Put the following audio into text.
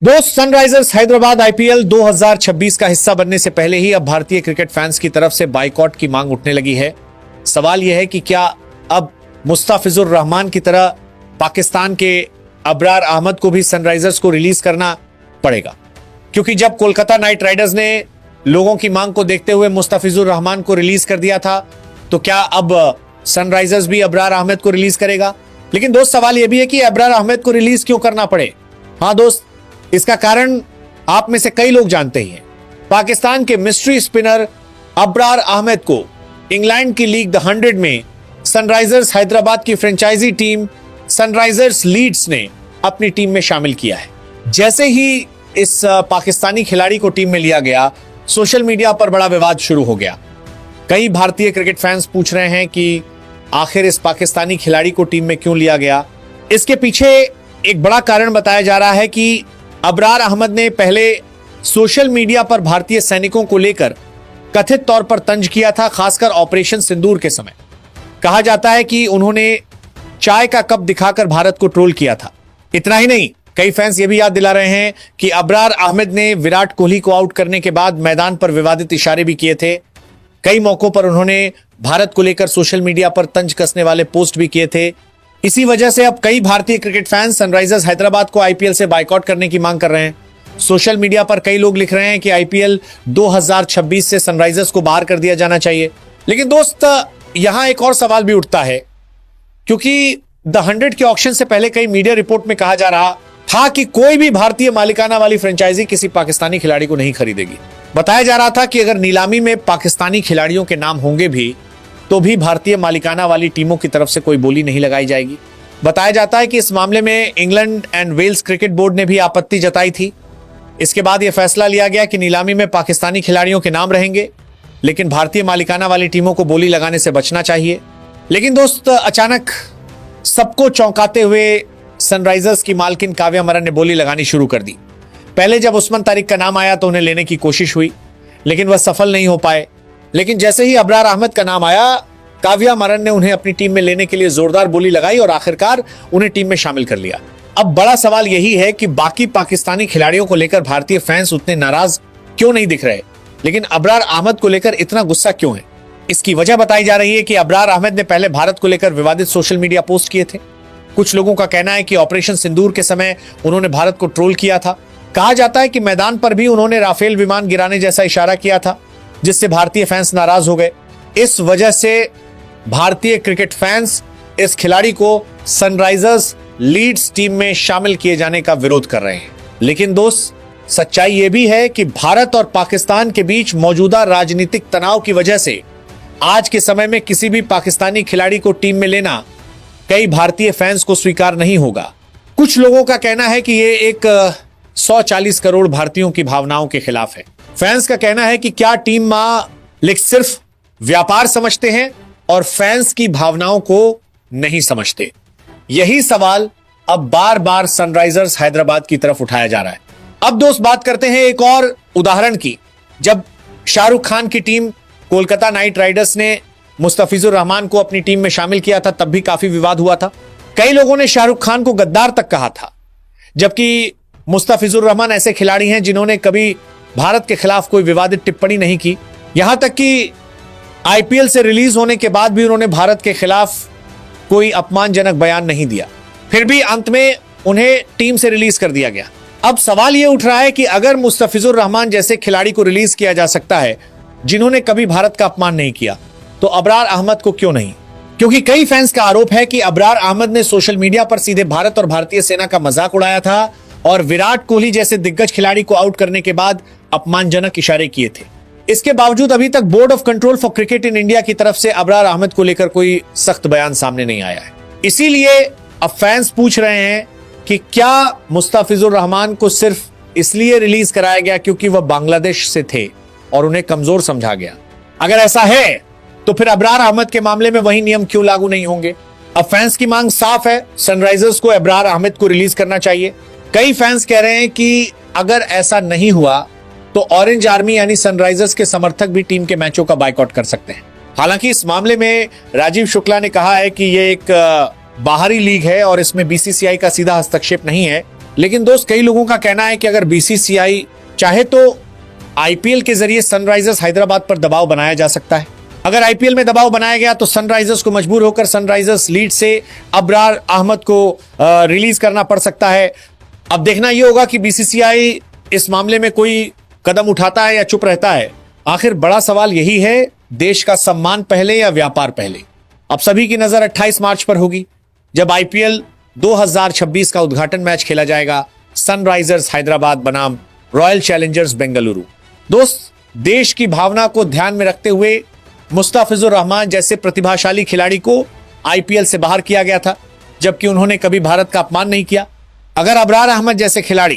दोस्त, Sunrisers Hyderabad IPL 2026 का हिस्सा बनने से पहले ही अब भारतीय क्रिकेट फैंस की तरफ से बाइकॉट की मांग उठने लगी है। सवाल यह है कि क्या अब मुस्तफिजुर रहमान की तरह पाकिस्तान के अबरार अहमद को भी सनराइजर्स को रिलीज करना पड़ेगा, क्योंकि जब कोलकाता नाइट राइडर्स ने लोगों की मांग को देखते हुए मुस्तफिजुर रहमान को रिलीज कर दिया था, तो क्या अब सनराइजर्स भी अबरार अहमद को रिलीज करेगा? लेकिन दोस्त, सवाल यह भी है कि अबरार अहमद को रिलीज क्यों करना पड़े। हाँ दोस्त, इसका कारण आप में से कई लोग जानते ही हैं। पाकिस्तान के मिस्ट्री स्पिनर अबरार अहमद को इंग्लैंड की लीग द 100 में सनराइजर्स हैदराबाद की फ्रेंचाइजी टीम सनराइजर्स लीड्स ने अपनी टीम में शामिल किया है। जैसे ही इस पाकिस्तानी खिलाड़ी को टीम में लिया गया, सोशल मीडिया पर बड़ा विवाद शुरू हो गया। कई भारतीय क्रिकेट फैंस पूछ रहे हैं कि आखिर इस पाकिस्तानी खिलाड़ी को टीम में क्यों लिया गया। इसके पीछे एक बड़ा कारण बताया जा रहा है कि अबरार अहमद ने पहले सोशल मीडिया पर भारतीय सैनिकों को लेकर कथित तौर पर तंज किया था, खासकर ऑपरेशन सिंदूर के समय। कहा जाता है कि उन्होंने चाय का कप दिखाकर भारत को ट्रोल किया था। इतना ही नहीं, कई फैंस ये भी याद दिला रहे हैं कि अबरार अहमद ने विराट कोहली को आउट करने के बाद मैदान पर विवादित इशारे भी किए थे। कई मौकों पर उन्होंने भारत को लेकर सोशल मीडिया पर तंज कसने वाले पोस्ट भी किए थे। इसी वजह से अब कई भारतीय क्रिकेट फैंस सनराइजर्स हैदराबाद को आईपीएल से बाइकआउट करने की मांग कर रहे हैं। सोशल मीडिया पर कई लोग लिख रहे हैं कि आईपीएल 2026 से सनराइजर्स को बाहर कर दिया जाना चाहिए। लेकिन दोस्त, यहां एक और सवाल भी उठता है, क्योंकि द 100 के ऑक्शन से पहले कई मीडिया रिपोर्ट में कहा जा रहा था कि कोई भी भारतीय मालिकाना वाली फ्रेंचाइजी किसी पाकिस्तानी खिलाड़ी को नहीं खरीदेगी। बताया जा रहा था कि अगर नीलामी में पाकिस्तानी खिलाड़ियों के नाम होंगे भी तो भी भारतीय मालिकाना वाली टीमों की तरफ से कोई बोली नहीं लगाई जाएगी। बताया जाता है कि इस मामले में England and Wales cricket board ने भी आपत्ति जताई थी। इसके बाद यह फैसला लिया गया कि नीलामी में पाकिस्तानी खिलाड़ियों के नाम रहेंगे, लेकिन भारतीय मालिकाना वाली टीमों को बोली लगाने से बचना चाहिए। लेकिन दोस्त, अचानक सबको चौंकाते हुए सनराइजर्स की मालकिन काव्या मरन ने बोली लगानी शुरू कर दी। पहले जब उस्मान तारिक का नाम आया तो उन्हें लेने की कोशिश हुई, लेकिन वह सफल नहीं हो पाए। लेकिन जैसे ही अबरार अहमद का नाम आया, काव्या मरन ने उन्हें अपनी टीम में लेने के लिए जोरदार बोली लगाई और आखिरकार उन्हें टीम में शामिल कर लिया। अब बड़ा सवाल यही है कि बाकी पाकिस्तानी खिलाड़ियों को लेकर भारतीय फैंस उतने नाराज क्यों नहीं दिख रहे, लेकिन अबरार अहमद को लेकर इतना गुस्सा क्यों है। इसकी वजह बताई जा रही है कि अबरार अहमद ने पहले भारत को लेकर विवादित सोशल मीडिया पोस्ट किए थे। कुछ लोगों का कहना है कि ऑपरेशन सिंदूर के समय उन्होंने भारत को ट्रोल किया था। कहा जाता है कि मैदान पर भी उन्होंने राफेल विमान गिराने जैसा इशारा किया था, जिससे भारतीय फैंस नाराज हो गए। इस वजह से भारतीय क्रिकेट फैंस इस खिलाड़ी को सनराइजर्स लीड्स टीम में शामिल किए जाने का विरोध कर रहे हैं। लेकिन दोस्त, सच्चाई यह भी है कि भारत और पाकिस्तान के बीच मौजूदा राजनीतिक तनाव की वजह से आज के समय में किसी भी पाकिस्तानी खिलाड़ी को टीम में लेना कई भारतीय फैंस को स्वीकार नहीं होगा। कुछ लोगों का कहना है कि यह एक 140 करोड़ भारतीयों की भावनाओं के खिलाफ है। फैंस का कहना है कि क्या टीम मालिक सिर्फ व्यापार समझते हैं और फैंस की भावनाओं को नहीं समझते। यही सवाल अब बार बार सनराइजर्स हैदराबाद की तरफ उठाया जा रहा है। अब दोस्त, बात करते हैं एक और उदाहरण की। जब शाहरुख खान की टीम कोलकाता नाइट राइडर्स ने मुस्तफिजुर रहमान को अपनी टीम में शामिल किया था, तब भी काफी विवाद हुआ था। कई लोगों ने शाहरुख खान को गद्दार तक कहा था, जबकि मुस्तफिजुर रहमान ऐसे खिलाड़ी हैं जिन्होंने कभी भारत के खिलाफ कोई विवादित टिप्पणी नहीं की। यहां तक कि आईपीएल से रिलीज होने के बाद भी उन्होंने भारत के खिलाफ कोई अपमानजनक बयान नहीं दिया। फिर भी अंत में उन्हें टीम से रिलीज कर दिया गया। अब सवाल यह उठ रहा है कि अगर मुस्तफिजुर रहमान जैसे खिलाड़ी को रिलीज किया जा सकता है जिन्होंने कभी भारत का अपमान नहीं किया, तो अबरार अहमद को क्यों नहीं? क्योंकि कई फैंस का आरोप है कि अबरार अहमद ने सोशल मीडिया पर सीधे भारत और भारतीय सेना का मजाक उड़ाया था और विराट कोहली जैसे दिग्गज खिलाड़ी को आउट करने के बाद अपमानजनक इशारे किए थे। इसके बावजूद अभी तक board of control for cricket in India की तरफ से अबरार अहमद को लेकर कोई सख्त बयान सामने नहीं आया है। इसीलिए अब फैंस पूछ रहे हैं कि क्या मुस्तफिजुर रहमान को सिर्फ इसलिए रिलीज कराया गया क्योंकि वह बांग्लादेश से थे और उन्हें कमजोर समझा गया? अगर ऐसा है तो फिर अबरार अहमद के मामले में वही नियम क्यों लागू नहीं होंगे? अब फैंस की मांग साफ है, सनराइजर्स को अबरार अहमद को रिलीज करना चाहिए। कई फैंस कह रहे हैं कि अगर ऐसा नहीं हुआ तो ऑरेंज आर्मी यानी सनराइजर्स के समर्थक भी टीम के मैचों का बाइकआउट कर सकते हैं। हालांकि इस मामले में राजीव शुक्ला ने कहा है कि यह एक बाहरी लीग है और इसमें बीसीसीआई का सीधा हस्तक्षेप नहीं है। लेकिन दोस्त, कई लोगों का कहना है कि अगर बीसीसीआई चाहे तो आईपीएल के जरिए सनराइजर्स हैदराबाद पर दबाव बनाया जा सकता है। अगर आईपीएल में दबाव बनाया गया तो सनराइजर्स को मजबूर होकर सनराइजर्स लीड से अबरार अहमद को रिलीज करना पड़ सकता है। अब देखना यह होगा कि बीसीसीआई इस मामले में कोई कदम उठाता है या चुप रहता है। आखिर बड़ा सवाल यही है, देश का सम्मान पहले या व्यापार पहले। अब सभी की नजर 28 मार्च पर होगी, जब आईपीएल 2026 का उद्घाटन मैच खेला जाएगा सनराइजर्स हैदराबाद बनाम रॉयल चैलेंजर्स बेंगलुरु। दोस्त, देश की भावना को ध्यान में रखते हुए मुस्तफिजुर रहमान जैसे प्रतिभाशाली खिलाड़ी को आईपीएल से बाहर किया गया था, जबकि उन्होंने कभी भारत का अपमान नहीं किया। अगर अबरार अहमद जैसे खिलाड़ी